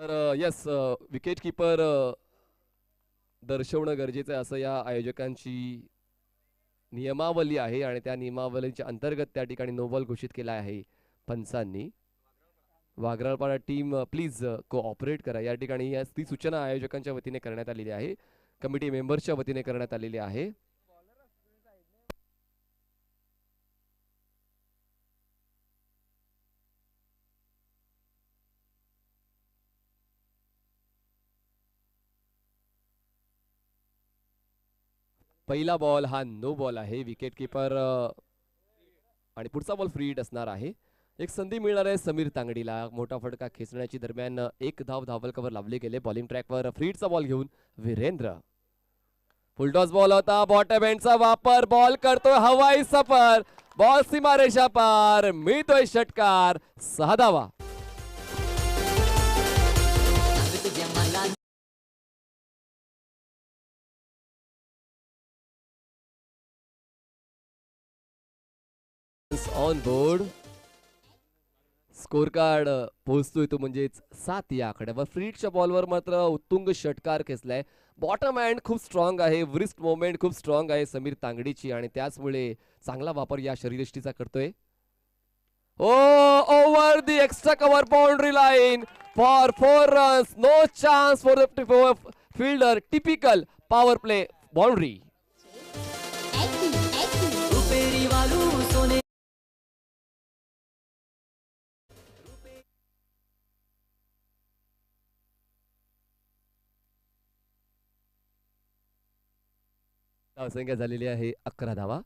तर yes wicket keeper दर्शवणं गरजेचं आहे असं या आयोजकांची नियमावली आहे आणि त्या नियमावलीच्या अंतर्गत त्या ठिकाणी नो बॉल घोषित केला आहे पंचांनी. वाघराळपाडा टीम प्लीज कोऑपरेट करा. या ठिकाणी ती सूचना आयोजकांच्या वतीने करण्यात आलेली आहे, कमिटी मेंबर्सच्या वतीने करण्यात आलेली आहे. पहिला बॉल हा नो बॉल आहे. विकेट किपर आणि पुढचा बॉल फ्री हिट असणार आहे. एक संधी मिळणार आहे समीर तांगडीला. मोठा फटका खेचण्याची दरम्यान एक धावल कव्हर लावले गेले. बॉलिंग ट्रॅकवर फ्री हिटचा बॉल घेऊन वीरेंद्र. फुलटॉस बॉल होता. बॉटम एंडचा वापर. बॉल करतोय हवाई सफर. बॉल सीमारेषा पार. मिळतोय षटकार. 6 धावा. On board. स्कोर कार्ड पोहोचतोय तो म्हणजेच 7 या आकड्यावर. फ्रीटच्या बॉलवर मात्र उत्तुंग षटकार खेचलाय. बॉटम हँड खूप स्ट्रॉंग आहे. व्रिस्ट मोमेंट खूप स्ट्रॉंग आहे समीर तांगडीची आणि त्याचमुळे चांगला वापर या शरीरयष्टीचा करतोय. Oh over the extra cover boundary line for 4 runs. No chance for the fielder. Typical power play boundary. धावसंख्या झालेली आहे 11 धावा.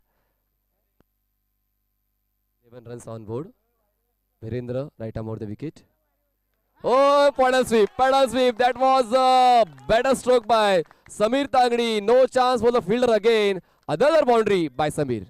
11 runs on board. Virendra right arm over the wicket. Oh, pedal sweep, pedal sweep. That was a better stroke by Samir Tangdi. No chance for the fielder again. Another boundary by Samir.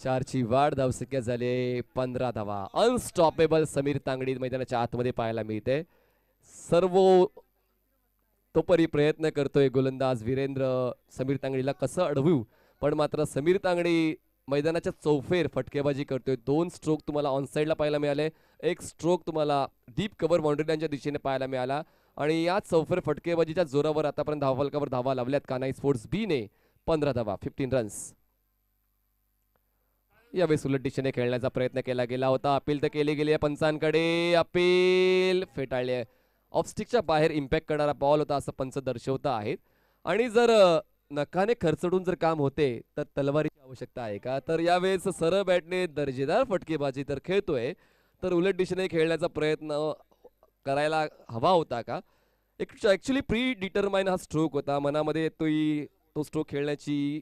चारची वाढ. धावसंख्या झाली 15 धावा. Unstoppable Sameer तांगडी मैदानाच्या आतमध्ये पाहायला मिळते. सर्व तोपरी प्रयत्न करतोय गोलंदाज वीरेंद्र समीर तांगडीला कसं अडवू, पण मात्र समीर तांगडी मैदानाच्या चौफेर फटकेबाजी करतोय. 2 स्ट्रोक तुम्हाला ऑन साईडला पाहायला मिळाले. 1 स्ट्रोक तुम्हाला डीप कव्हर बाउंड्रीच्या दिशेने पाहायला मिळाला आणि या चौफेर फटकेबाजीच्या जोरावर आतापर्यंत धावफलकावर धावा लावल्यात कानाई स्पोर्ट्स बी ने. 15 धावा, 15 रन्स. यावेळेस उलट दिशेने खेळण्याचा प्रयत्न केला गेला होता. अपील तर केली गेली आहे पंचांकडे. अपील फेटाळले. ऑफस्टिकच्या बाहेर इम्पॅक्ट करणारा बॉल होता असं पंच दर्शवता आहेत. आणि जर नकाने खरचडून जर काम होते तर तलवारीची आवश्यकता आहे का? तर यावेळेस सरळ बॅटने दर्जेदार फटकेबाजी तर खेळतोय, तर उलट दिशेने खेळण्याचा प्रयत्न करायला हवा होता का? ऍक्च्युली प्री डिटरमाइन हा स्ट्रोक होता. मनामध्ये येतोय तो स्ट्रोक खेळण्याची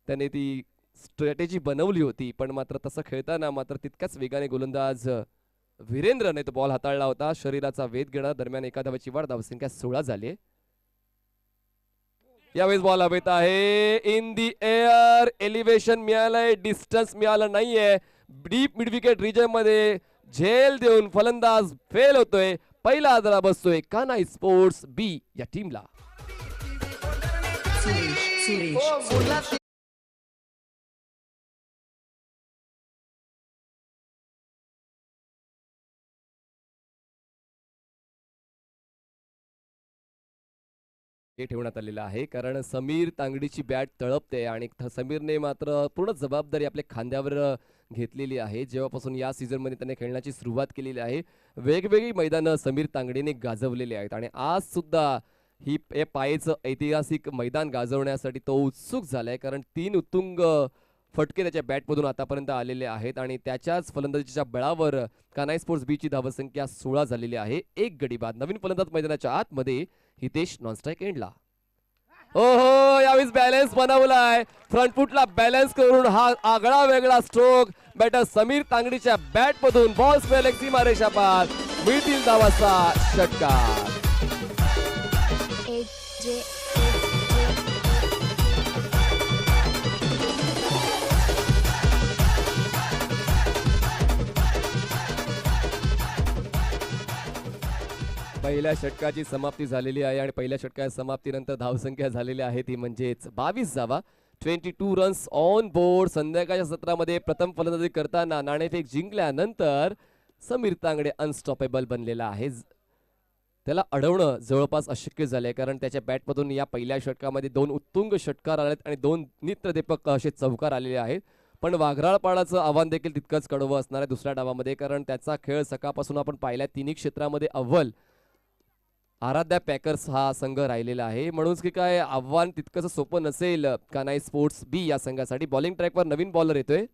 त्याने ती स्ट्रॅटेजी बनवली होती, पण मात्र तसं खेळताना मात्र तितक्याच वेगाने गोलंदाज वीरेंद्रने तो बॉल हाताळला होता. शरीराचा वेध घेणं दरम्यान एका धावाची वाढ. धावसंख्या 16 झाली. यावेळेस बॉल हवेत आहे. In the air. एलिव्हेशन मिळालंय, डिस्टन्स मिळालं नाहीये. डीप मिड विकेट रिजन मध्ये झेल देऊन फलंदाज फेल होतोय. पहिला आदरा बसतोय कानाई स्पोर्ट्स बी या टीमला. हे ठेवण्यात आलेलं आहे कारण समीर तांगडीची बॅट तळपते आणि समीरने मात्र पूर्ण जबाबदारी आपल्या खांद्यावर घेतलेली आहे. जेव्हापासून या सीझनमध्ये त्याने खेळण्याची सुरुवात केलेली आहे, वेगवेगळी मैदानं समीर तांगडीने गाजवलेली आहेत आणि आज सुद्धा ही पायेचं ऐतिहासिक मैदान गाजवण्यासाठी तो उत्सुक झालाय कारण 3 उत्तुंग फटके त्याच्या बॅटमधून आतापर्यंत आलेले आहेत आणि त्याच्याच फलंदाजीच्या बळावर कानाई स्पोर्ट्स बीची धावसंख्या 16 झालेली आहे. 1 गडी बाद. नवीन फलंदाज मैदानाच्या आतमध्ये हितेश नॉनस्ट्राईक एंडला. ओहो, यावेळेस बॅलन्स बनवलाय. फ्रंट फुटला बॅलन्स करून हा आगळा वेगळा स्ट्रोक बॅटर समीर तांगडीच्या बॅट मधून. बॉल स्पेल सीमारेषा पार. मिळतील धावाचा षटकार. पहिल्या षटकाची समाप्ती झालेली आहे आणि पहिल्या षटकाच्या समाप्तीनंतर धावसंख्या झालेली आहे ती म्हणजेच 22 धावा. 22 रन्स ऑन बोर्ड. संध्याकाळच्या सत्रामध्ये प्रथम फलंदाजी करताना नाणेफेक जिंकल्यानंतर समीर तांगडे अनस्टॉपेबल बनलेला आहे. त्याला अडवणं जवळपास अशक्य झालंय कारण त्याच्या बॅटमधून या पहिल्या षटकामध्ये 2 उत्तुंग षटकार आलेत आणि 2 नेत्रदीपक असे चौकार आलेले आहेत. पण वाघराळपाडाचं आव्हान देखील तितकंच कडवं असणार आहे दुसऱ्या डावामध्ये कारण त्याचा खेळ सकाळपासून आपण पाहिल्या तिन्ही क्षेत्रामध्ये अव्वल आराध्या पॅकर्स हा संघ राहिलेला आहे. म्हणूनच की काय आव्हान तितकंच सोपं नसेल कानाई स्पोर्ट्स बी या संघासाठी. बॉलिंग ट्रॅकवर नवीन बॉलर येतोय,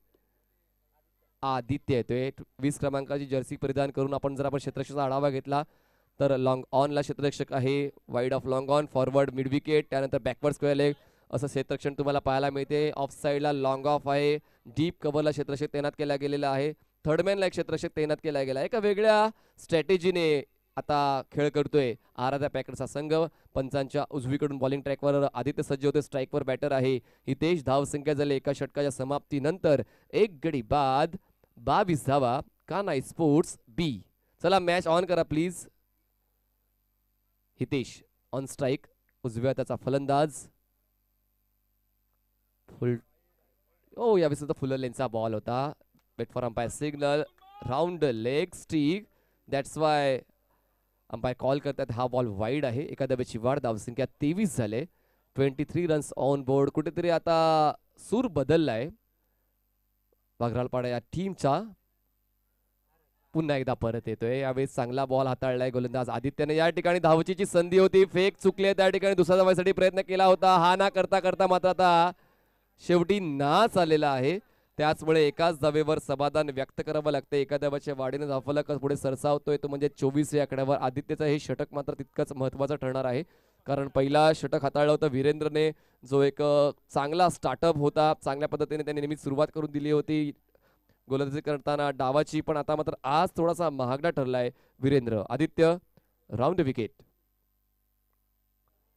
आदित्य येतोय. 20 क्रमांकाची जर्सी परिधान करून आपण जर आपण क्षेत्ररक्षणाचा आढावा घेतला तर लॉंग ऑनला क्षेत्ररक्षक आहे, wide of long on, forward mid wicket, त्यानंतर बॅकवर्ड स्क्वेअर लेग असं क्षेत्ररक्षण तुम्हाला पाहायला मिळते. ऑफ साईडला लॉंग ऑफ आहे, डीप कव्हरला क्षेत्ररक्षक तैनात केला गेलेला आहे, थर्डमॅनला एक क्षेत्ररक्षक तैनात केला गेला आहे. एका वेगळ्या स्ट्रॅटेजीने आता खेळ करतोय आराध्या पॅकर्सचा संघ. पंचांच्या उजवीकडून बॉलिंग ट्रॅकवर आदित्य सज्ज होते, स्ट्राईकवर बॅटर आहे हितेश. धावसंख्या झाली एका षटकाच्या समाप्तीनंतर 1 गडी बाद 22 धावा. कानाई स्पोर्ट्स बी. चला मॅच ऑन करा प्लीज. हितेश ऑन स्ट्राईक, उजव्या त्याचा फलंदाज. फुल ओ यावेळी सुद्धा फुलर लेनचा बॉल होता. Wait for umpire signal. Round leg stick, that's why umpire call करतात हा बॉल वाईड आहे. एका धावेची वाढ. धावसंख्या 23 झाले. 23 रन्स ऑन बोर्ड. कुठेतरी आता सूर बदललाय वाघराळपाडा या टीमचा. पुन्हा एकदा परत येतोय. यावेळी चांगला बॉल हाताळलाय गोलंदाज आदित्यने. या ठिकाणी धावचीची संधी होती, फेक चुकले, त्या ठिकाणी दुसऱ्या धावासाठी प्रयत्न केला होता. हा ना करता करता मात्र आता शेवटी नाच आलेला आहे. त्याचमुळे एकाच धावेवर समाधान व्यक्त करावं लागतं. एका धावाच्या वाढीने धावफलक पुढे सरसावतोय तो म्हणजे 24 या आकड्यावर. आदित्यचं हे षटक मात्र तितकंच महत्वाचं ठरणार आहे कारण पहिला षटक हाताळलं होतं वीरेंद्रने, जो एक चांगला स्टार्टअप होता. चांगल्या पद्धतीने त्यांनी नेहमी सुरुवात करून दिली होती गोलंदाजी करताना डावाची. पण आता मात्र आज थोडासा महागडा ठरलाय Virendra. Aditya round wicket.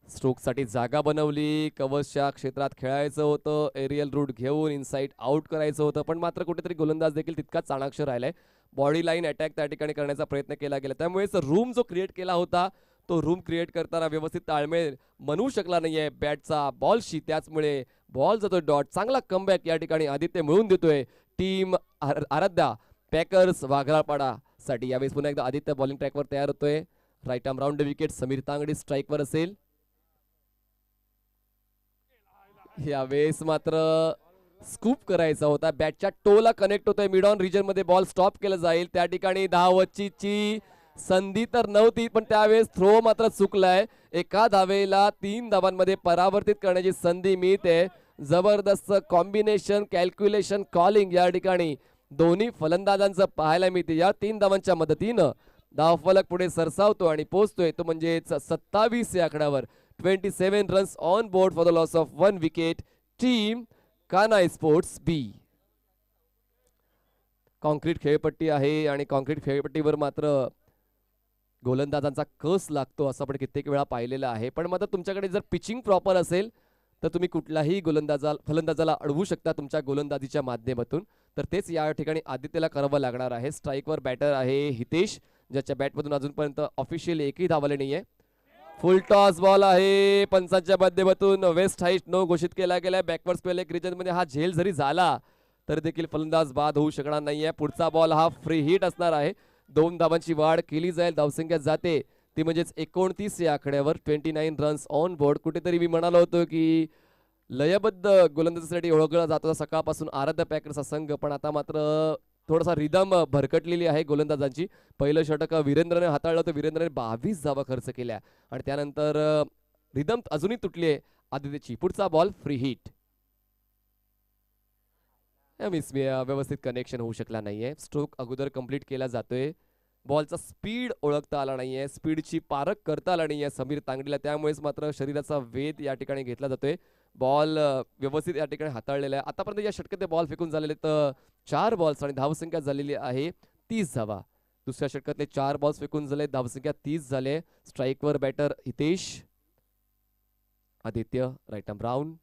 Stroke साठी जागा बनवली, कव्हर्सच्या क्षेत्रात खेळायचं होतं, एरियल रूट घेऊन इनसाइड आउट करायचं होतं. पण मात्र कुठेतरी गोलंदाज देखील तितकाच चाणाक्ष राहिलाय. बॉडी लाईन अटॅक त्या ठिकाणी करण्याचा प्रयत्न केला गेला. त्यामुळेच रूम जो क्रिएट केला होता तो रूम क्रिएट करताना व्यवस्थित ताळमेळ बनवू शकला नाहीये बॅटचा बॉलशी. त्याचमुळे बॉल जातोय डॉट. चांगला कमबॅक या ठिकाणी आदित्य मिळवून देतोय टीम आराध्या पॅकर्स वाघराळपाडा साठी. यावेळेस पुन्हा एकदा आदित्य बॉलिंग ट्रॅकवर तयार होतोय. Right arm round wicket. Sameer Tangdi स्ट्राईकवर असेल. यावेळेस मात्र स्कूप करायचा होता, बॅटच्या टोला कनेक्ट होतोय. मिड ऑन रिजन मध्ये बॉल स्टॉप केला जाईल. त्या ठिकाणी धावचीची संधी तर नव्हती पण त्यावेळेस थ्रो मात्र चुकलाय. एका धावेला 3 धावांमध्ये परावर्तित करण्याची संधी मिळते. जबरदस्त कॉम्बिनेशन, कॅल्क्युलेशन, कॉलिंग या ठिकाणी दोन्ही फलंदाजांचं पाहायला मिळते. या 3 धावांच्या मदतीनं धावफलक पुढे सरसावतो आणि पोहोचतोय तो म्हणजेच 27 या आकड्यावर. 27 runs on board for the loss of 1 wicket. Team कानाई स्पोर्ट्स बी. कॉन्क्रीट खेळपट्टी आहे आणि कॉन्क्रीट खेळपट्टीवर मात्र गोलंदाजांचा कस लागतो असं आपण कित्येक वेळा पाहिलेलं आहे. पण मात्र तुमच्याकडे जर पिचिंग प्रॉपर असेल तर तुम्ही कुठल्याही फलंदाजाला अडवू शकता तुमच्या गोलंदाजीच्या माध्यमातून. तर तेच या ठिकाणी आदित्यला करावं लागणार आहे. स्ट्राईकवर बॅटर आहे हितेश, ज्याच्या बॅटमधून अजूनपर्यंत ऑफिशियली एकही धावले नाहीये. फुल टॉस बॉल आहे. पंचांच्या माध्यमातून वेस्ट हाईट नो घोषित केला गेलाय. बॅकवर्ड स्क्वेअर लेग रिजन मध्ये हा झेल जरी झाला तरी देखील फलंदाज बाद होऊ शकणार नाहीये. पुढचा बॉल हा फ्री हिट असणार आहे. 2 धावांची वाढ केली जाईल. धावसंख्या जाते ती म्हणजेच 29 या आकड्यावर. 29 रन्स ऑन बोर्ड. कुठेतरी मी म्हणालो होतो की लयबद्ध गोलंदाजीसाठी ओळखला जातो सकाळपासून आराध्य पॅकर्सचा संघ, पण आता मात्र थोडासा रिदम भरकटलेली आहे गोलंदाजांची. पहिलं षटक वीरेंद्रने हाताळलं होतं. वीरेंद्रने 22 धावा खर्च केल्या आणि त्यानंतर रिदम अजूनही तुटली आहे आदित्यची. पुढचा बॉल फ्री हिट. व्यवस्थित कनेक्शन होऊ शकला नाहीये. स्ट्रोक अगोदर कंप्लीट केला जातोय. बॉलचा स्पीड ओळखता आला नाहीये, स्पीडची पारख करता आला नाहीये समीर तांगडीला. त्यामुळेच मात्र शरीराचा वेध या ठिकाणी घेतला जातोय. बॉल व्यवस्थित या ठिकाणी हाताळलेला आहे. आतापर्यंत या षटकात बॉल फेकून झालेले तर 4 बॉल्स आणि धावसंख्या झालेली आहे 30 धावा. दुसऱ्या षटकातले 4 बॉल्स फेकून झाले, धावसंख्या 30 झाले. स्ट्राईकवर batter Hitesh. Aditya right arm round.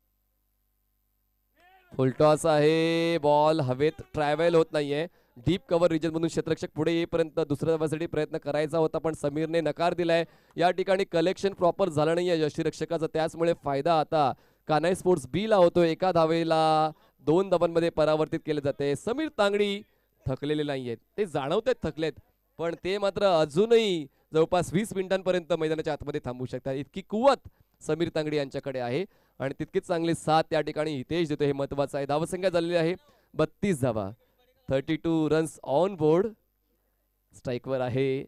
Full toss आहे. बॉल हवेत ट्रॅव्हल होत नाहीये. डीप कव्हर रिजन मधून क्षेत्ररक्षक पुढे येईपर्यंत दुसऱ्या धावासाठी प्रयत्न करायचा होता, पण समीरने नकार दिलाय. या ठिकाणी कलेक्शन प्रॉपर झालं नाहीये यष्टीरक्षकाचं, त्याचमुळे फायदा आता कान्हाई स्पोर्ट्स बी ला होतो. एका धावेला 2 धावांमध्ये परावर्तित केले जाते. समीर तांगडी थकलेले नाहीयेत, ते जाणवतात थकलेत, पण ते मात्र अजूनही जवळपास 20 मिनिटांपर्यंत मैदानाच्या आतमध्ये थांबू शकतात. इतकी कुवत समीर तांगडी यांच्याकडे आहे आणि तितकीच चांगली साथ त्या ठिकाणी हितेश देतो. हे महत्वाचं आहे. धावसंख्या झालेली आहे 32 धावा, 32 रन्स ऑन बोर्ड. स्ट्राईकवर आहे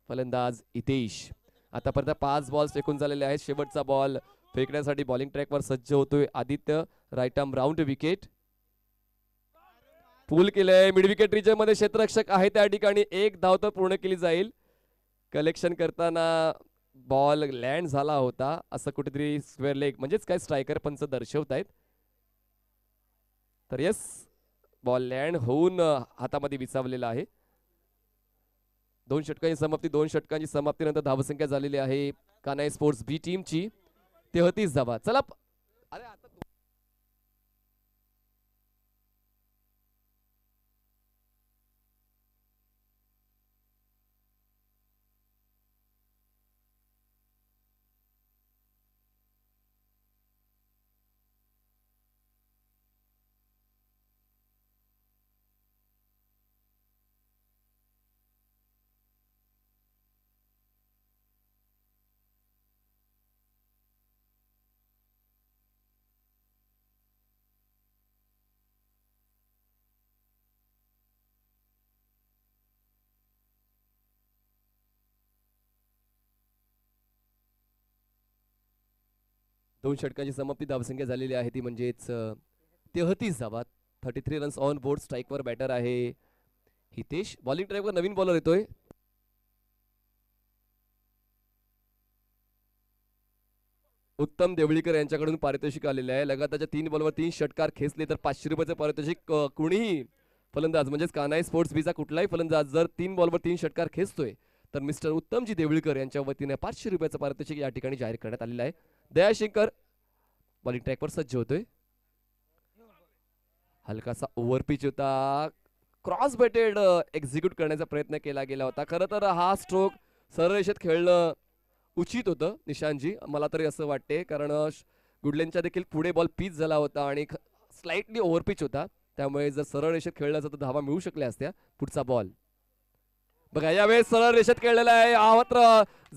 फलंदाज हितेश. आतापर्यंत 5 बॉल्स फेकून झालेले आहेत. शेवटचा बॉल फेकण्यासाठी बॉलिंग ट्रॅकवर सज्ज होतोय Aditya. Right arm round wicket pull केलंय. मिड विकेट रिजन मध्ये क्षेत्ररक्षक आहे त्या ठिकाणी. एक धाव तर पूर्ण केली जाईल. कलेक्शन करताना बॉल लँड झाला होता असं कुठेतरी स्क्वेअर लेग म्हणजेच काय स्ट्रायकर पंच दर्शवतायत. तर येस, बॉल लँड होऊन हातामध्ये विसावलेला आहे. 2 षटकांची समाप्ती. 2 षटकांची समाप्तीनंतर धावसंख्या झालेली आहे कान्हाई स्पोर्ट्स बी टीमची 33 धावा. चला अरे आता दोन षटकांची समाप्ती. धावसंख्या झालेली आहे ती म्हणजेच 33 धावा, 33 रन्स ऑन बोर्ड. स्ट्राईकवर बॅटर आहे हितेश. बॉलिंग ट्रॅकवर नवीन बॉलर येतोय. उत्तम देवळीकर यांच्याकडून पारितोषिक आलेले आहे. लगातारच्या 3 बॉलवर 3 षटकार खेचले तर 500 रुपयाचे पारितोषिक कुणीही फलंदाज म्हणजेच कान्हाई स्पोर्ट्स बीचा कुठलाही फलंदाज जर 3 बॉलवर 3 षटकार खेचतोय तर मिस्टर उत्तमजी देवळीकर यांच्या वतीने 500 रुपयाचं पारितोषिक या ठिकाणी जाहीर करण्यात आलेलं आहे. दयाशंकर बॉलिंग ट्रॅकवर सज्ज होतोय. हलकासा ओव्हरपिच होता. क्रॉस बेटेड एक्झिक्यूट करण्याचा प्रयत्न केला गेला होता. खरं तर हा स्ट्रोक सरळ रेषेत खेळणं उचित होतं निशांतजी, मला तरी असं वाटते, कारण गुडलेनच्या देखील पुढे बॉल पिच झाला होता आणि स्लाइटली ओव्हरपिच होता. त्यामुळे जर सरळ रेषेत खेळला असता तर धावा मिळू शकल्या असत्या. पुढचा बॉल बघा, यावेळेस सरळ रेषेत खेळलेला आहे. हा मात्र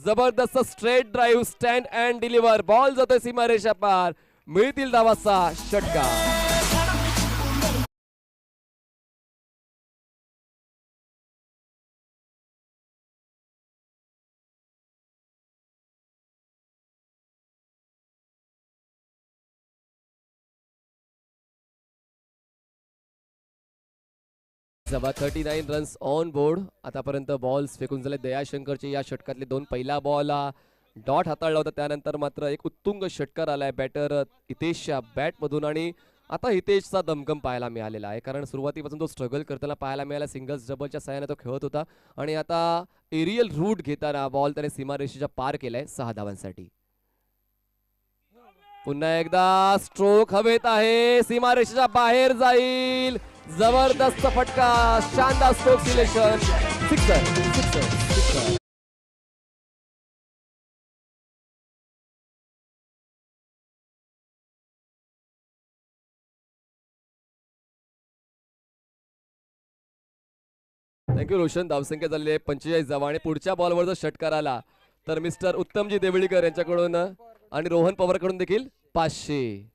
जबरदस्त straight drive, stand and deliver. Ball जातोय सीमारेषा पार. मिळतील धावाचा षटकार. जबा 39 रन्स ऑन बोर्ड. आतापर्यंत बॉल्स फेकून झाले दयाशंकरचे. या षटकातले 2 पहिला बॉल डॉट हाताळला होता, त्यानंतर मात्र एक उत्तुंग षटकार आलाय बॅटर हितेशच्या बॅट मधून. आणि आता हितेशचा दमकम पाहायला मिळालेला आहे, कारण सुरुवातीपासून तो स्ट्रगल करताना पाहायला मिळाला. सिंगल्स डबलच्या सहाय्याने तो खेळत होता आणि आता एरियल रूट घेताना बॉल त्याने सीमारेषेच्या पार केलाय 6 धावांसाठी. पुन्हा एकदा स्ट्रोक हवेत आहे, सीमारेषेच्या बाहेर जाईल. जबरदस्त फटका, शानदार stroke selection. Sixer sixer sixer. Thank you Roshan. धावसंख्या झालेली आहे 45 धावा आणि पुढच्या बॉलवर जर षटकार आला तर मिस्टर उत्तमजी देवळीकर यांच्याकडून आणि रोहन पवारकडून देखील 500.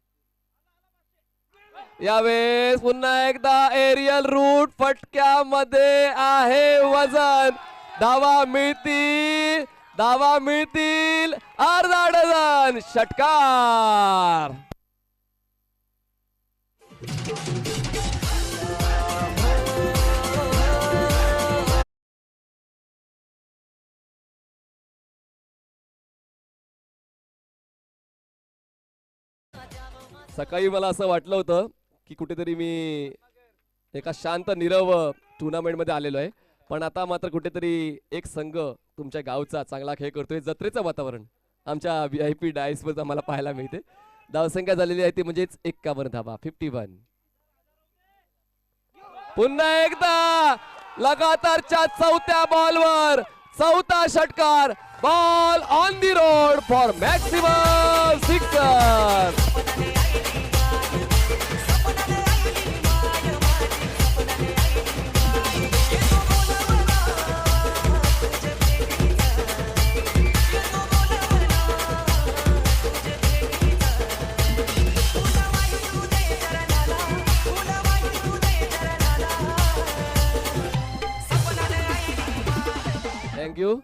यावेळेस पुन्हा एकदा एरियल रूट, फटक्यामध्ये आहे वजन. धावा मिळतील, धावा मिळतील. अर्धा डझन षटकार. सकाळी मला असं वाटलं होतं की कुठेतरी मी एका शांत नीरव टुर्नामेंटमध्ये आलेलो आहे, पण आता मात्र कुठेतरी एक संघ तुमच्या गावचा चांगला खेळ करतोय. जत्रेचं वातावरण आमच्या VIP डायसवर आम्हाला पाहायला मिळते. धावसंख्या झालेली आहे ती म्हणजेच 51 धावा, 51. पुन्हा एकदा लगातारच्या चौथ्या बॉलवर चौथा षटकार. Ball on the road for maximum sixer. Thank you.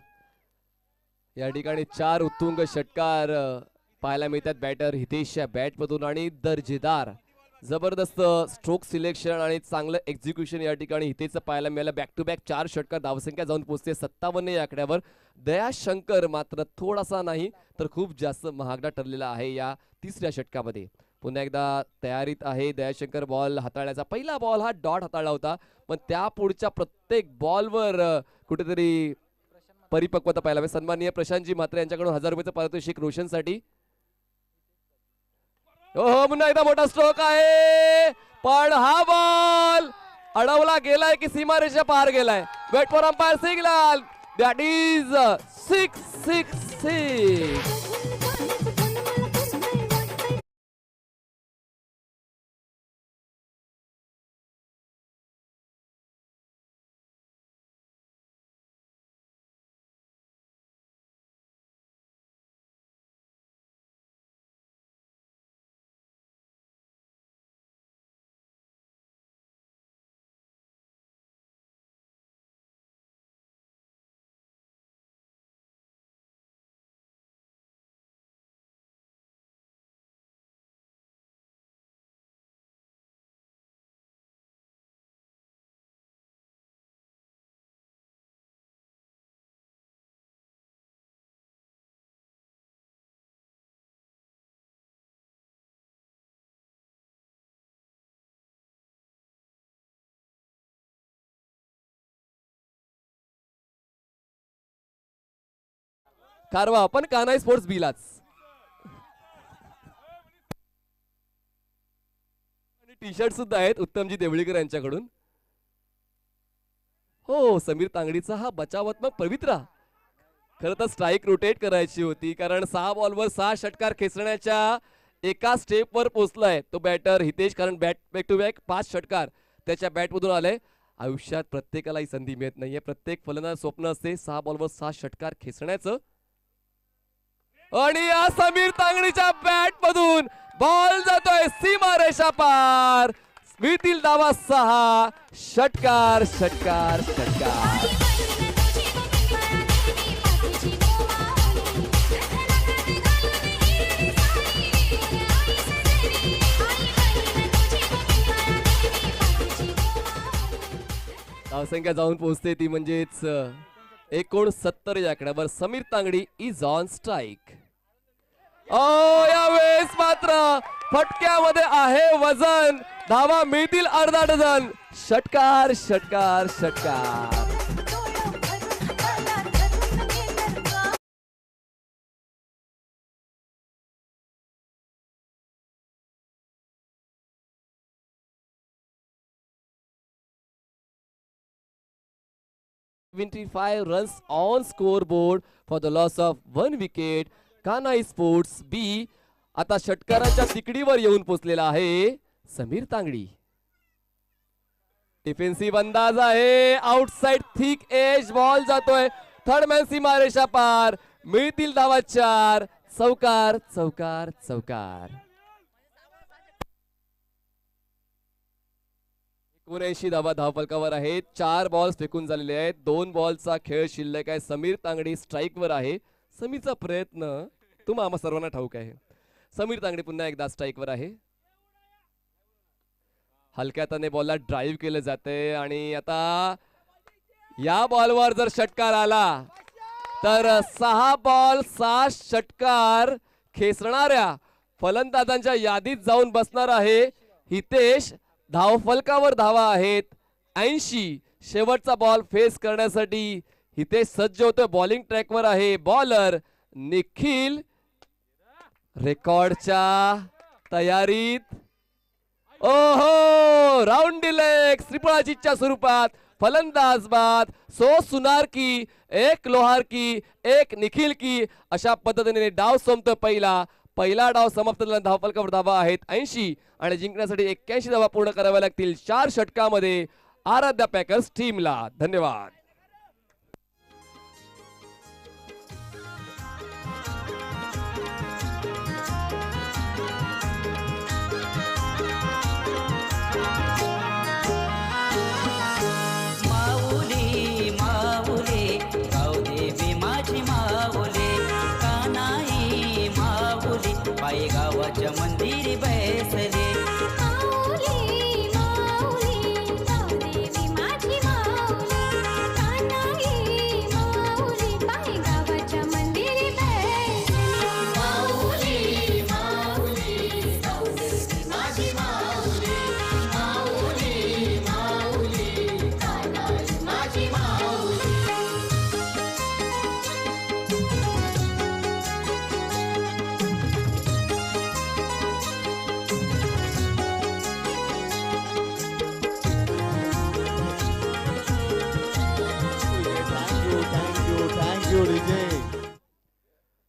या ठिकाणी 4 उत्तुंग षटकार पाहायला मिळतात बॅटर हितेशच्या बॅटमधून आणि दर्जेदार जबरदस्त स्ट्रोक सिलेक्शन आणि चांगलं एक्झिक्युशन या ठिकाणी हितेशचं पाहायला मिळालं. बॅक टू बॅक 4 षटकार. धावसंख्या जाऊन पोहोचते 57 या आकड्यावर. दयाशंकर मात्र थोडासा नाही तर खूप जास्त महागडा ठरलेला आहे या तिसऱ्या षटकामध्ये. पुन्हा एकदा तयारीत आहे दयाशंकर. बॉल हाताळण्याचा पहिला बॉल हा डॉट हाताळला होता पण त्या पुढच्या प्रत्येक बॉलवर कुठेतरी परिपक्वता पाहायला मिळते. सन्माननीय प्रशांतजी म्हात्रे यांच्याकडून 1000 रुपयाचं पारितोषिक रोशनसाठी. हो पुन्हा एकदा मोठा स्ट्रोक आहे पण हा बॉल अडवला गेलाय की सीमारेषा पार गेलाय. Wait for umpire signal. That is 666. कारवा आपण कान्हाई स्पोर्ट्स बिलाच आणि टी शर्ट सुद्धा आहेत उत्तमजी देवळीकर यांच्याकडून. हो समीर तांगडीचा हा बचावात्मक पवित्रा. खरं तर स्ट्राईक रोटेट करायची होती कारण 6 बॉलवर 6 षटकार खेचण्याच्या एका स्टेपवर पोहोचलाय तो बॅटर हितेश. कारण बॅक टू बॅक 5 षटकार त्याच्या बॅटमधून आले. आयुष्यात प्रत्येकाला ही संधी मिळत नाहीये. प्रत्येक फलंदाज स्वप्न असते 6 बॉलवर 6 षटकार खेचण्याचं. आणि या समीर तांगडीच्या बॅट मधून बॉल जातोय सीमारेषा पार. मिळतील धावा 6. षटकार षटकार षटकार. धावसंख्या जाऊन पोहोचते ती म्हणजेच 69 या आकड्यावर. Sameer Tangdi is on strike. यावेळेस मात्र फटक्यामध्ये आहे वजन. धावा मिळतील अर्धा डझन. षटकार षटकार षटकार. $75 runs on scoreboard for the loss of 1 wicket. Kanhai sports बी आता षटकाराच्या तिकडीवर येऊन पोचलेला आहे समीर तांगडी. डिफेन्सिव्ह अंदाज आहे. आउटसाइड थिक एज बॉल जातोय. थर्ड मॅन सीमारेषा पार. मिळतील धावा 4. चौकार चौकार चौकार. 79 धावा धावफलकावर आहेत. 4 बॉल्स फेकून झालेले आहेत. 2 बॉलचा खेळ शिल्लक आहे. समीर तांगडी स्ट्राईक वर आहे. समीरचा प्रयत्न तुम्हा आम्हा सर्वांना ठाऊक आहे. समीर तांगडी पुन्हा एकदा स्ट्राईक वर आहे. हलक्या हाताने बॉलला ड्राईव्ह केलं जाते आणि आता या बॉलवर जर षटकार आला तर 6 बॉल 6 षटकार खेचणाऱ्या फलंदाजांच्या यादीत जाऊन बसणार आहे हितेश. धावफलकावर धावा आहेत 80. शेवटचा बॉल फेस करण्यासाठी हितेश सज्ज होतोय. बॉलिंग ट्रॅकवर आहे. बॉलर निखिल रेकॉर्डच्या तयारीत. ओहो, राऊंड डिलेक्स त्रिफळाचीच्या स्वरूपात फलंदाज बाद. सो सुनार की, एक लोहार की, एक निखिल की, अशा पद्धतीने डाव संपतो पहिला डाव समाप्त झाला. धावफलकावर धावा आहेत 80 आणि जिंकण्यासाठी 81 धावा पूर्ण कराव्या लागतील 4 षटकामध्ये आराध्या पॅकर्स टीमला. धन्यवाद. गावाच्या मंदिरी बैसले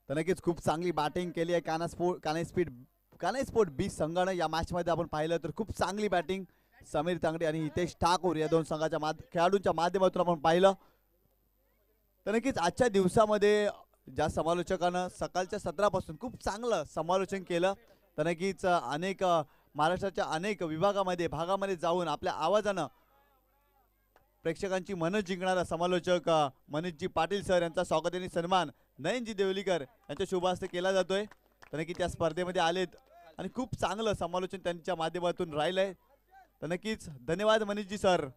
तर नक्कीच खूप चांगली बॅटिंग केली आहे कानास्पोर्ट बी संघानं. या मॅच मध्ये आपण पाहिलं तर खूप चांगली बॅटिंग समीर तांगडे आणि हितेश ठाकूर या दोन संघाच्या खेळाडूंच्या माध्यमातून आपण पाहिलं. तर नक्कीच आजच्या दिवसामध्ये ज्या समालोचकांना सकाळच्या सत्रापासून खूप चांगलं समालोचन केलं. तर नक्कीच अनेक महाराष्ट्राच्या अनेक भागामध्ये जाऊन आपल्या आवाजानं प्रेक्षकांची मन जिंकणारा समालोचक मनीषजी पाटील सर यांचा स्वागत आणि सन्मान नयनजी देवलीकर यांच्या शुभ हस्ते केला जातोय. तर नक्की त्या स्पर्धेमध्ये आलेत आणि खूप चांगलं समालोचन त्यांच्या माध्यमातून राहिलंय. तर नक्कीच धन्यवाद मनीषजी सर.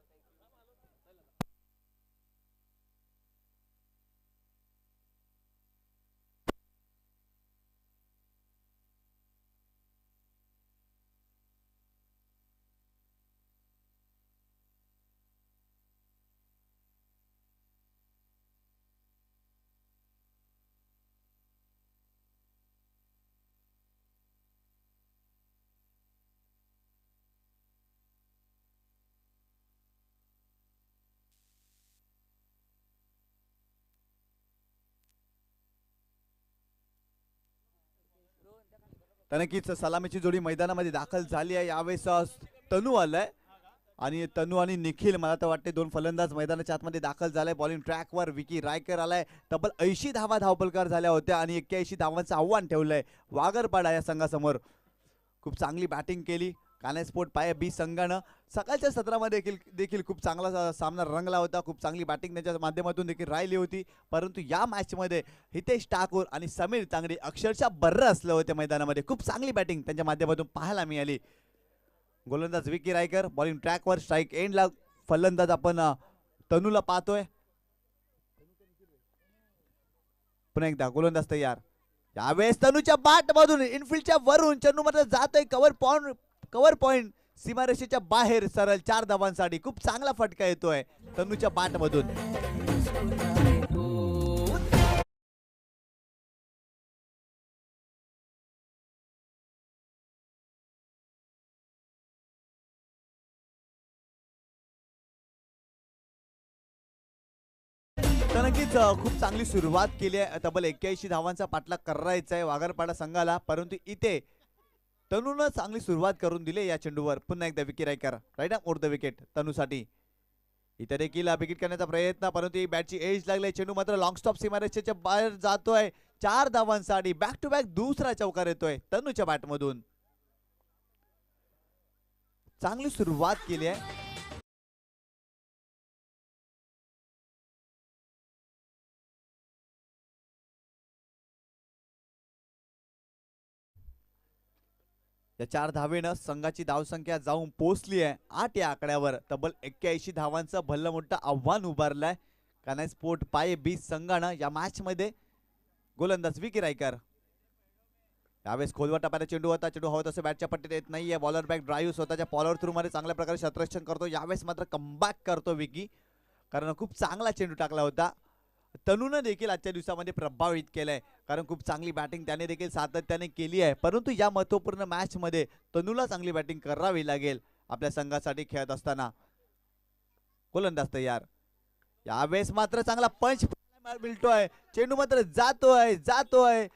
तर नक्कीच सलामीची जोडी मैदानामध्ये दाखल झाली आहे. यावेळेस तनू आलाय आणि तनू आणि निखिल मला तर वाटते दोन फलंदाज मैदानाच्या आतमध्ये दाखल झालाय. बॉलिंग ट्रॅकवर विकी रायकर आलाय. तब्बल 80 धावा धावपलकार झाल्या होत्या आणि 81 धावांचं आव्हान ठेवलंय वागरपाडा या संघासमोर. खूप चांगली बॅटिंग केली कानास्पोर्ट पाय बी संघानं. सकाळच्या सत्रामध्ये देखील खूप चांगला सामना रंगला होता. खूप चांगली बॅटिंग त्यांच्या माध्यमातून देखील राहिली होती. परंतु या मॅचमध्ये हितेश ठाकूर आणि समीर तांगडे अक्षरशः बर्र असले होते मैदानामध्ये. खूप चांगली बॅटिंग त्यांच्या माध्यमातून पाहायला मिळाली. गोलंदाज विकी रायकर बॉलिंग ट्रॅकवर स्ट्राईक एंडला. फलंदाज आपण तनूला पाहतोय. पुन्हा एकदा गोलंदाज तयार. यावेळेस तनूच्या बॅट मधून इनफिल्डच्या वरून चन्नू मात्र जातोय कव्हर पॉइंट सीमारेषेच्या बाहेर सरळ 4 धावांसाठी. खूप चांगला फटका येतोय तनूच्या बॅट मधून. तर नक्कीच खूप चांगली सुरुवात केली आहे. तब्बल 81 धावांचा पाठलाग करायचा आहे वागरपाडा संघाला. परंतु इथे तनूनं चांगली सुरुवात करून दिली या चेंडूवर. पुन्हा एकदा Vicky Raikar right on the wicket तनूसाठी. इथे देखील विकेट करण्याचा प्रयत्न परंतु बॅटची एज लागली. चेंडू मात्र लॉंग स्टॉप सीमारेषेच्या बाहेर जातोय 4 धावांसाठी. बॅक टू बॅक दुसरा चौकार येतोय तनूच्या बॅटमधून. चांगली सुरुवात केली आहे. या 4 धावेनं संघाची धावसंख्या जाऊन पोहोचली आहे 8 या आकड्यावर. तब्बल 81 धावांचं भलं मोठं आव्हान उभारलंय कानास्पोर्ट पाय बी संघानं या मॅच मध्ये. गोलंदाज विकी रायकर. यावेळेस खोलवर टप्प्याचा चेंडू होता. चेंडू हवा तसं बॅटच्या पट्टीत येत नाहीये. बॉलर बॅक ड्राईव्ह स्वतःच्या फॉलोअर थ्रू मध्ये चांगल्या प्रकारे शतरक्षण करतो. यावेळेस मात्र कमबॅक करतो विकी कारण खूप चांगला चेंडू टाकला होता. तनूनं देखील आजच्या दिवसामध्ये प्रभावित केलंय, कारण खूप चांगली बॅटिंग त्याने देखील सातत्याने केली आहे. परंतु या महत्त्वपूर्ण मॅच मध्ये तनूला चांगली बॅटिंग करावी लागेल आपल्या संघासाठी खेळत असताना. गोलंदाज तयार. यावेळेस मात्र चांगला पंच मिळतोय, चेंडू मात्र जातोय जातोय.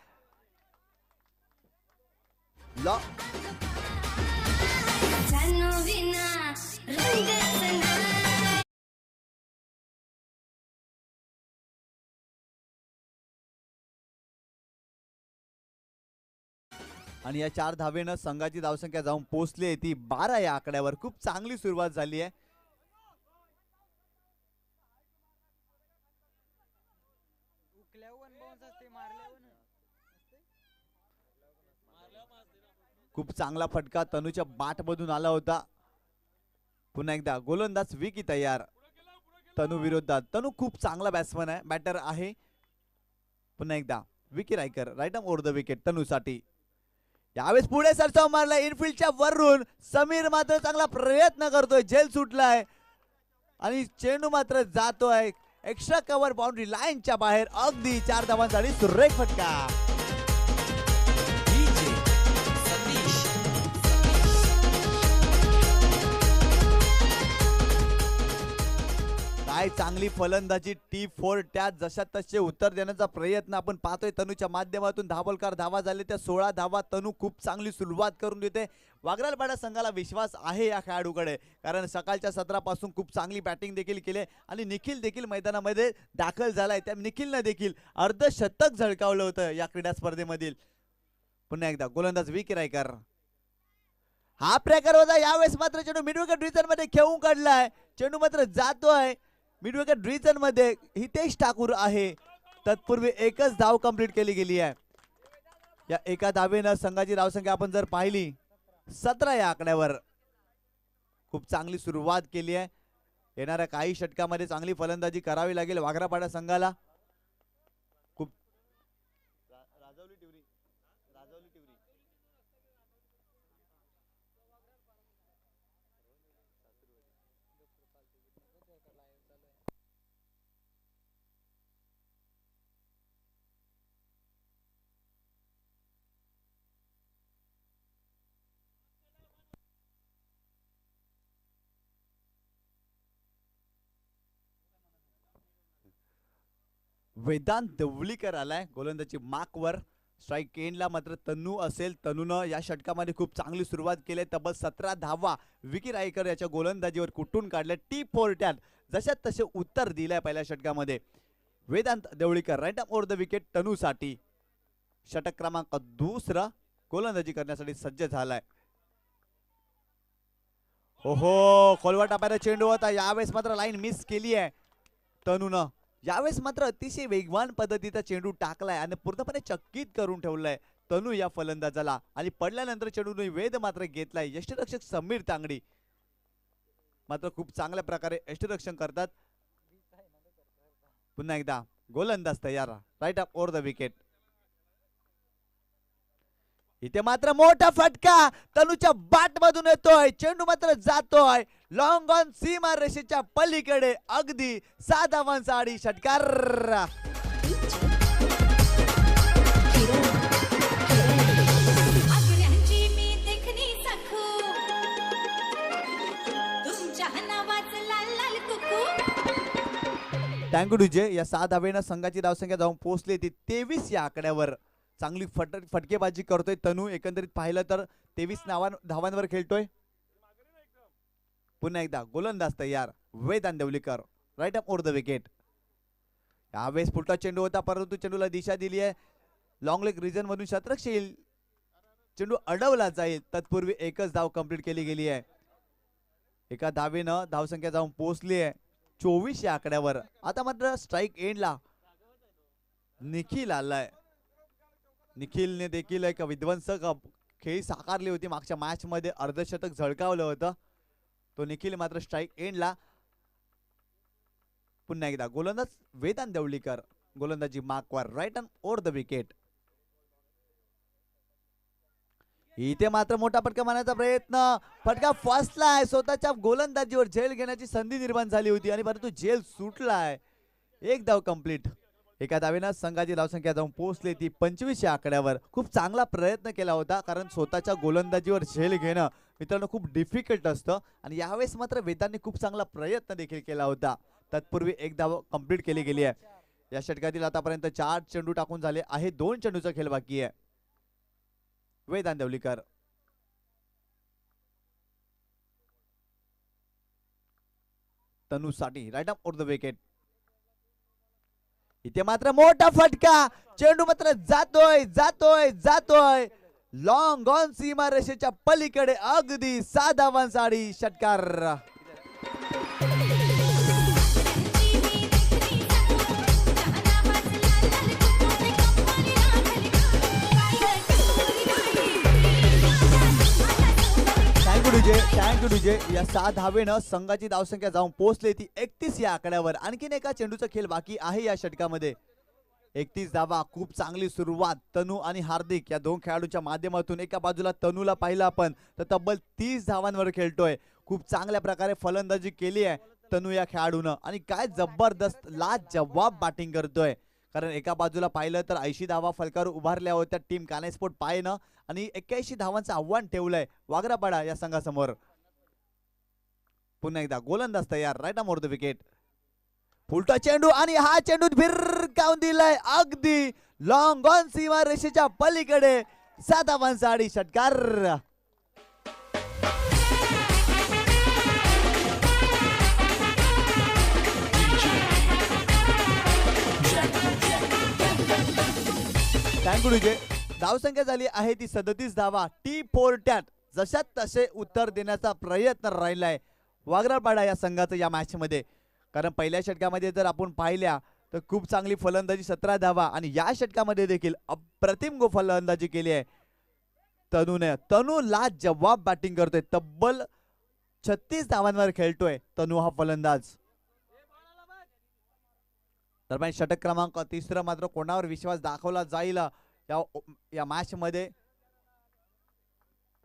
आणि या 4 धावेनं संघाची धावसंख्या जाऊन पोहोचली आहे ती 12 या आकड्यावर. खूप चांगली सुरुवात झाली आहे. खूप चांगला फटका तनूच्या बाट मधून आला होता. पुन्हा एकदा गोलंदाज विकी तयार तनू विरोधात. तनू खूप चांगला बॅट्समन आहे, बॅटर आहे. पुन्हा एकदा Vicky Raikar right arm over the wicket तनूसाठी. यावेळेस पुढे सरसाव मारलाय इनफिल्डच्या वरून. समीर मात्र चांगला प्रयत्न करतोय, झेल सुटलाय आणि चेंडू मात्र जातोय एक्स्ट्रा कव्हर बाउंड्री लाईनच्या बाहेर. अगदी 4 धावांसाठी सुरेख फटका. काय चांगली फलंदाजी T4 त्यात जशा तसे उत्तर देण्याचा प्रयत्न आपण पाहतोय तनूच्या माध्यमातून. धावलकार धावा झाले त्या 16 धावा. तनू खूप चांगली सुरुवात करून देते. वागरालपाडा संघाला विश्वास आहे या खेळाडूकडे, कारण सकाळच्या सत्रापासून खूप चांगली बॅटिंग देखील केली आणि निखिल देखील मैदानामध्ये दाखल झालाय. त्या निखिलने देखील अर्धशतक झळकावलं होतं या क्रीडा स्पर्धेमधील. पुन्हा एकदा गोलंदाज विकी रायकर. हा प्रकार होता. यावेळेस मात्र चेंडू मिडविकेट रिजन मध्ये खेळून काढलाय. चेंडू मात्र जातोय मिडविकेट रिजन मध्ये. हितेश ठाकूर आहे. तत्पूर्वी एकच धाव कंप्लीट केली गेली आहे. या एका धावेनं संघाची धावसंख्या आपण जर पाहिली 17 या आकड्यावर. खूप चांगली सुरुवात केली आहे. येणाऱ्या काही षटकामध्ये चांगली फलंदाजी करावी लागेल वाघरापाडा संघाला. खूप राजवली टिवरी. वेदांत देवळीकर आलाय गोलंदाजी मार्कवर. स्ट्राईक एंडला मात्र तनू असेल. तनूनं या षटकामध्ये खूप चांगली सुरुवात केली. तब्बल 17 धावा विकी रायकर याच्या गोलंदाजीवर कुठून काढल्या. T4 त्यात जशा तसे उत्तर दिलंय पहिल्या षटकामध्ये. Vedant Devlikar right arm over the wicket तनूसाठी. षटक क्रमांक 2 गोलंदाजी करण्यासाठी सज्ज झालाय. ओहो, खोलवा टाकायला चेंडू होता. यावेळेस मात्र लाईन मिस केली आहे तनूनं. यावेळेस मात्र अतिशय वेगवान पद्धतीचा चेंडू टाकलाय आणि पूर्णपणे चकित करून ठेवलाय तनू या फलंदाजाला. आणि पडल्यानंतर चेंडूने वेध मात्र घेतलाय. यष्टिरक्षक समीर तांगडी मात्र खूप चांगल्या प्रकारे यष्टिरक्षण करतात. पुन्हा एकदा गोलंदाज तयार right up over the wicket. इथे मात्र मोठा फटका तनूच्या बॅट मधून येतोय. चेंडू मात्र जातोय लॉंग ऑन सीमा रेषेच्या पलीकडे. अगदी 6 धावांचा आडी षटकार. टँगुडूजे या 6 धावेनं संघाची धावसंख्या जाऊन पोहोचली ती 23 या आकड्यावर. चांगली फटकेबाजी करतोय तनू. एकंदरीत पाहिलं तर 23 धावांवर खेळतोय. पुन्हा एकदा गोलंदाज तयार Vedant Devlikar right up over the wicket. यावेळेस पुढचा चेंडू होता, परंतु चेंडूला दिशा दिली आहे. लॉंग लेग रिजन मधून शतरक्ष येईल. चेंडू अडवला जाईल. तत्पूर्वी एकच धाव कंप्लीट केली गेली आहे. एका धावेनं धावसंख्या जाऊन पोहोचली आहे 24 या आकड्यावर. आता मात्र स्ट्राईक एंडला निखिल आलाय. निखिलने देखील एक विध्वंसक खेळी साकारली होती मागच्या मॅच मध्ये. अर्धशतक झळकावलं होतं. तो निखिल मात्र स्ट्राईक एंडला. पुन्हा एकदा गोलंदाज वेदांत देवळीकर गोलंदाजी मार्कवर right and over the wicket. इथे मात्र मोठा फटका मारण्याचा प्रयत्न. फटका फसलाय. स्वतःच्या गोलंदाजीवर झेल घेण्याची संधी निर्माण झाली होती आणि परंतु झेल सुटलाय. एक धाव कंप्लीट. एका धावेनं संघाची धावसंख्या जाऊन पोहोचली ती 25 या आकड्यावर. खूप चांगला प्रयत्न केला होता, कारण स्वतःच्या गोलंदाजीवर झेल घेणं मित्रांनो खूप डिफिकल्ट असतं आणि यावेळेस मात्र वेदांनी खूप चांगला प्रयत्न देखील केला होता. तत्पूर्वी एक धाव कंप्लीट केली गेली आहे. या षटकातील आतापर्यंत 4 चेंडू टाकून झाले आहे. 2 चेंडूचा खेळ बाकी आहे. वेदांत देवलीकर तनूसाठी right up over the wicket. इथे मात्र मोठा फटका, चेंडू मात्र जातोय जातोय जातोय लॉंग ऑन सीमा रेषेच्या पलीकडे, अगदी 6 धावांसाठी षटकार. Thank you DJ. या 6 धावेनं संघाची धावसंख्या जाऊन पोहोचली ती 31 या आकड्यावर. आणखीन एका चेंडूचा खेळ बाकी आहे या षटकामध्ये. 31 धावा, खूप चांगली सुरुवात. तनू आणि हार्दिक या 2 खेळाडूंच्या माध्यमातून. एका बाजूला तनूला पाहिलं आपण तर तब्बल 30 धावांवर खेळतोय. खूप चांगल्या प्रकारे फलंदाजी केली आहे तनू या खेळाडूनं आणि काय जबरदस्त लाजवाब बॅटिंग करतोय. कारण एका बाजूला पाहिलं तर 80 धावा फलकावर उभारल्या होत्या टीम काने स्पोर्ट पायनं आणि 81 धावांचं आव्हान ठेवलंय वागरापाडा या संघासमोर. पुन्हा एकदा गोलंदाज तयार, right on or the wicket. फुलटा चेंडू आणि हा चेंडू भिरकावून दिलाय अगदी लॉंग ऑन सीमा रेषेच्या पलीकडे. 7 धावांसाठी षटकार. Thank you DJ. धावसंख्या झाली आहे ती 37 धावा. टी फोर्ट्यात जशात तसे उत्तर देण्याचा प्रयत्न राहिलाय वागरापाडा या संघाचं या मॅच मध्ये. कारण पहिल्या षटकामध्ये जर आपण पाहिल्या तर खूप चांगली फलंदाजी 17 धावा आणि या षटकामध्ये देखील अप्रतिम फलंदाजी केली आहे तनूने. तनू लाजवाब बॅटिंग करतोय. तब्बल 36 धावांवर खेळतोय तनू हा फलंदाज. दरम्यान षटक क्रमांक 3 मात्र कोणावर विश्वास दाखवला जाईल या मॅच मध्ये.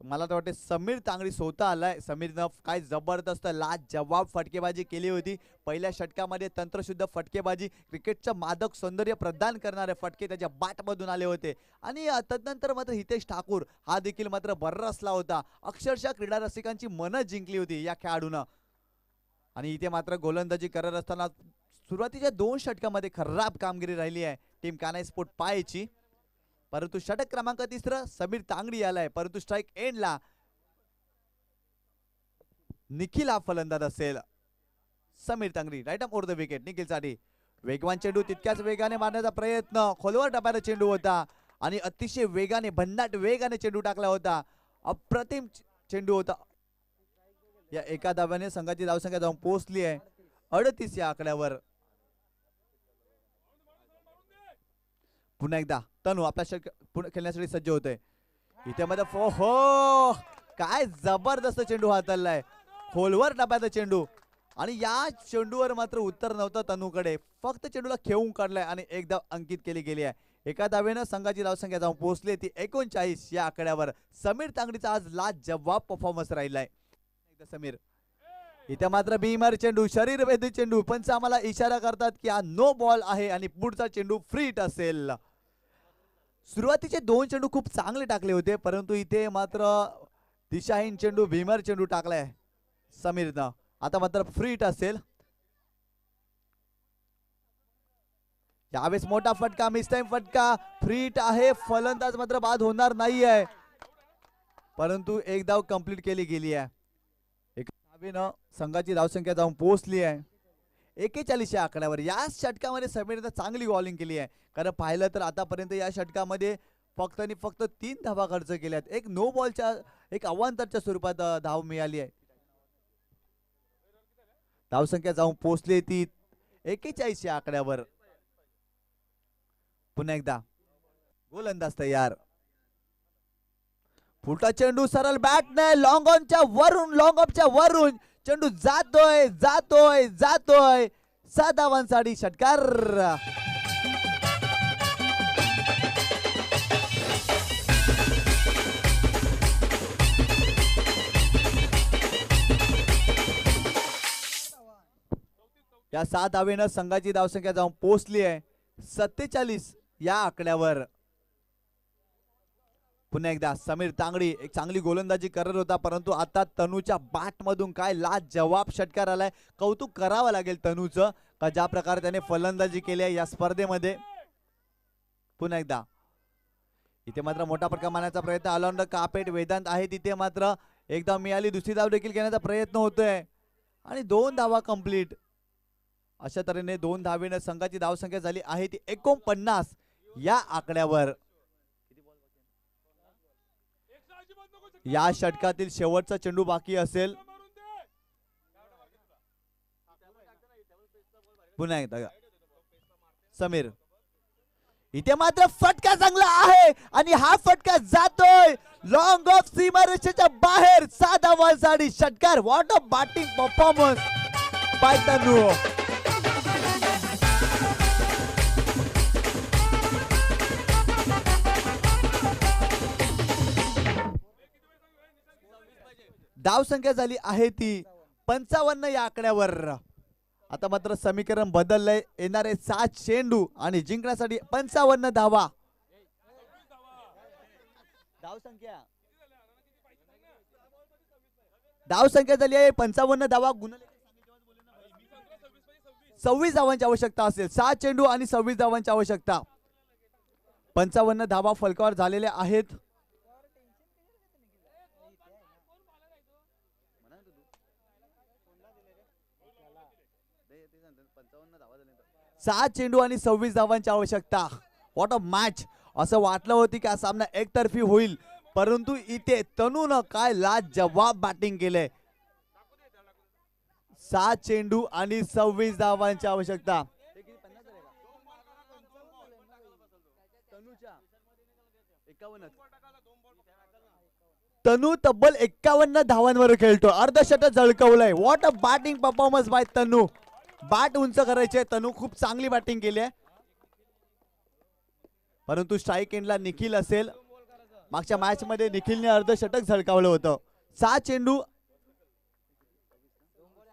मला तर वाटते समीर तांगडी स्वतः आलाय. समीरनं काय जबरदस्त लाजवाब फटकेबाजी केली होती पहिल्या षटकामध्ये. तंत्रशुद्ध फटकेबाजी, क्रिकेटचं मादक सौंदर्य प्रदान करणारे फटके त्याच्या बॅटमधून आले होते. आणि तदनंतर मात्र हितेश ठाकूर हा देखील मात्र बर्रसला होता. अक्षरशः क्रीडा रसिकांची मनं जिंकली होती या खेळाडूनं. आणि इथे मात्र गोलंदाजी करत असताना सुरुवातीच्या 2 षटकामध्ये खराब कामगिरी राहिली आहे टीम कानाई स्पोर्ट पायची. परंतु षटक क्रमांक 3 समीर तांगडी आलाय. परंतु स्ट्राइक एंडला निखिल हा फलंदाज असेल. Sameer Tangdi right on or the wicket. निखिलसाठी वेगवान चेंडू, तितक्याच वेगाने मारण्याचा प्रयत्न. खोलवर टप्प्याचा चेंडू होता आणि अतिशय वेगाने भन्नाट वेगाने चेंडू टाकला होता. अप्रतिम चेंडू होता. या एका धाव्याने संघाची धावसंख्या जाऊन पोहोचली आहे 38 या आकड्यावर. पुन्हा एकदा तनू आपल्या पुन्हा खेळण्यासाठी सज्ज होतोय. इथे मध्ये हो काय जबरदस्त चेंडू हाताळलाय. खोलवर टप्प्याचा चेंडू आणि या चेंडूवर मात्र उत्तर नव्हतं तनूकडे. फक्त चेंडूला खेळून काढलाय आणि एक धाव अंकित केली गेली आहे. एका धावेनं संघाची धावसंख्या जाऊन पोहोचली ती 39 या आकड्यावर. समीर तांगडीचा आज लाजवाब परफॉर्मन्स राहिलाय. समीर इथे मात्र बीमर चेंडू, शरीरभेदी चेंडू. पंच आम्हाला इशारा करतात की हा नो बॉल आहे आणि पुढचा चेंडू फ्री हिट असेल. सुरुवातीचे 2 चेंडू खूप चांगले टाकले होते, परंतु इथे मात्र दिशाहीन चेंडू भीमर चेंडू टाकलाय समीरनं. आता मात्र फ्री हिट असेल. यावेळेस मोठा फटका, मिस टाइम फटका. फ्री हिट आहे. फलंदाज मात्र बाद होणार नाही आहे, परंतु एक धाव कंप्लीट केली गेली आहे. संघाची धावसंख्या जाऊन पोहोचली आहे 41 या आकड्यावर. या षटकामध्ये समीरनं चांगली बॉलिंग केली आहे. कारण पाहिलं तर आतापर्यंत या षटकामध्ये फक्त आणि फक्त 3 धावा खर्च केल्यात. एक नो बॉलच्या, एक अवांतरच्या स्वरूपात धाव मिळाली आहे. धावसंख्या जाऊन पोहोचली ती 41 या आकड्यावर. पुन्हा एकदा गोलंदाज तयार. फुलटा चेंडू सरळ बॅटने लॉंग ऑनच्या वरून, लॉंग ऑफच्या वरून चेंडू जातोय जातोय जातोय. 7 धावांसाठी षटकार. या 7 धावेनं संघाची धावसंख्या जाऊन पोहोचली आहे 47 या आकड्यावर पुन्हा एकदा समीर तांगडी एक चांगली गोलंदाजी करत होता, परंतु आता तनूच्या बॅट मधून काय लाजवाब षटकार आलाय. कौतुक करावं लागेल तनूचं का ज्या प्रकारे त्याने फलंदाजी केली आहे या स्पर्धेमध्ये. पुन्हा एकदा इथे मात्र मोठा फटका मारण्याचा प्रयत्न अलॉन्डर कापेट वेदांत आहे तिथे, मात्र एकदा मिळाली दुसरी धाव देखील घेण्याचा प्रयत्न होतोय आणि 2 धावा कंप्लीट. अशा तऱ्हेने 2 धावेने संघाची धावसंख्या झाली आहे ती 49 या आकड्यावर. या षटकातील शेवटचा चेंडू बाकी असेल. पुन्हा एकदा समीर इथे मात्र फटका चांगला आहे आणि हा फटका जातोय लॉंग ऑफ सीमारेषेच्या बाहेर. 7 धावांसाठी षटकार. What a batting performance by Tanu. धावसंख्या झाली आहे ती 55 या आकड्यावर. आता मात्र समीकरण बदललंय. येणारे 7 चेंडू आणि जिंकण्यासाठी 55 धावा. धावसंख्या झाली आहे 55 धावा. 26 धावांची आवश्यकता असेल. 7 चेंडू आणि 26 धावांची आवश्यकता. 55 धावा फलकावर झालेल्या आहेत. सात चेंडू आणि 26 धावांची आवश्यकता. What a match. असं वाटलं होतं की हा सामना एकतर्फी होईल, परंतु इथे तनूनं काय लाजवाब बॅटिंग केलंय. 7 चेंडू आणि 26 धावांची आवश्यकता. तनू तब्बल 51 धावांवर खेळतो. अर्धशतक झळकवलंय. What a batting performance by Tanu. Bat उंच करायचे. तनू खूप चांगली बॅटिंग केली आहे, परंतु स्ट्राईक एंडला निखिल असेल. मागच्या मॅच मध्ये निखिलने अर्धशतक झळकावलं होतं. 7 चेंडू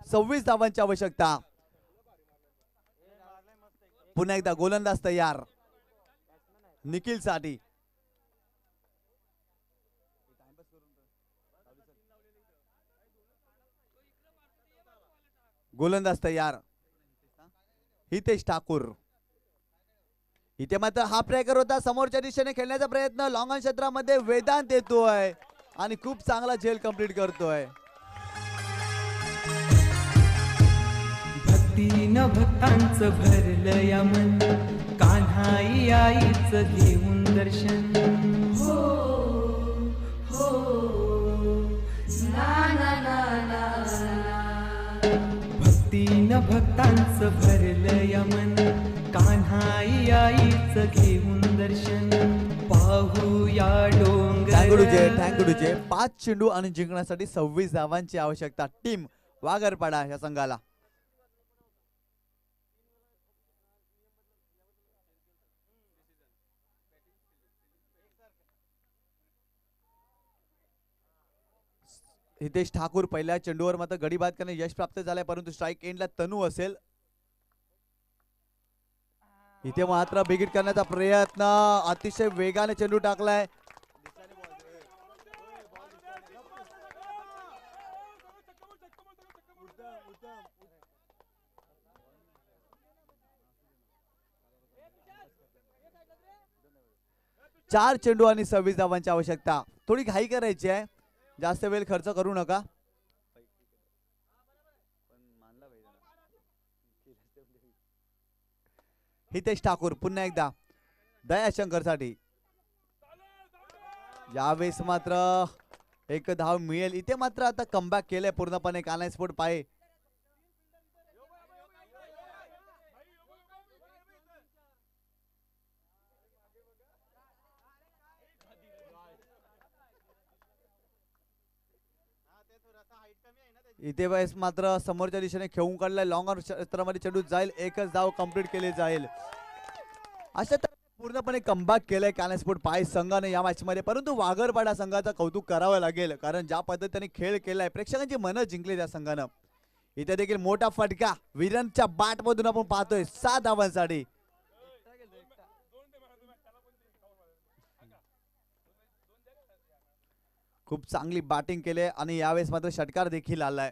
26 धावांची आवश्यकता. पुन्हा एकदा गोलंदाज तयार निखिल साठी. गोलंदाज तयार हितेश ठाकूर. इथे मात्र हा ब्रेकर होता. समोरच्या दिशेने खेळण्याचा प्रयत्न लॉंग ऑन क्षेत्रामध्ये वेदांत येतोय आणि खूप चांगला झेल कंप्लीट करतोय. भक्तीनं भक्तांचं भरलं या मन. कान्हाई आईचं घेऊन दर्शन. हो हो ना ना ना ना. भक्तीनं भक्तांचं भरलं या मन. कान्हाई आईचं घेऊन दर्शन. पाहूया डोंगर. थँक्यू 5 चेंडू आणि जिंकण्यासाठी 26 धावांची आवश्यकता. टीम वागरपाडा या संघाला. हितेश ठाकूर पहिल्या चेंडूवर मात्र गडी बाद करणे यश प्राप्त झालंय, परंतु स्ट्राईक एंडला तनू असेल. इथे मात्र बिगिट करण्याचा प्रयत्न. अतिशय वेगाने चेंडू टाकलाय. चार चेंडू आणि 26 धावांची आवश्यकता. थोडी घाई करायची आहे, जास्त वेळ खर्च करू नका. हितेश ठाकूर पुन्हा एकदा दयाशंकर साठी. यावेळेस मात्र एक धाव मिळेल. इथे मात्र आता कमबॅक केलंय पूर्णपणे कान्हाई स्पोर्ट पाय. इथे वेळेस मात्र समोरच्या दिशेने खेळून काढलाय. लॉंग ऑन क्षेत्रामध्ये चेंडू जाईल. एकच धाव कंप्लीट केली जाईल. अशा पूर्णपणे कमबॅक केलंय कान्हाई स्पोर्ट पाय संघाने या मॅच मध्ये, परंतु वागरपाडा संघाचं कौतुक करावं लागेल, कारण ज्या पद्धतीने खेळ केलाय प्रेक्षकांची मनं जिंकली त्या संघानं. इथे देखील मोठा फटका विरनच्या बॅट मधून आपण पाहतोय 7 धावांसाठी. खूप चांगली बॅटिंग केले आणि यावेळेस मात्र षटकार देखील आलाय.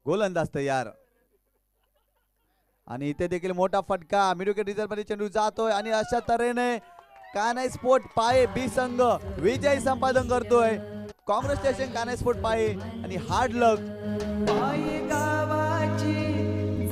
गोलंदाज तयार आणि इथे देखील मोठा फटका. मिड विकेट रिझल्ट मध्ये चेंडू जातोय आणि अशा तऱ्हेने कान्हाई स्पोर्ट पाये बी संघ विजय संपादन करतोय. कॉंग्रॅच्युलेशन कान्हाई स्पोर्ट पाये आणि हार्ड लक. पायेगा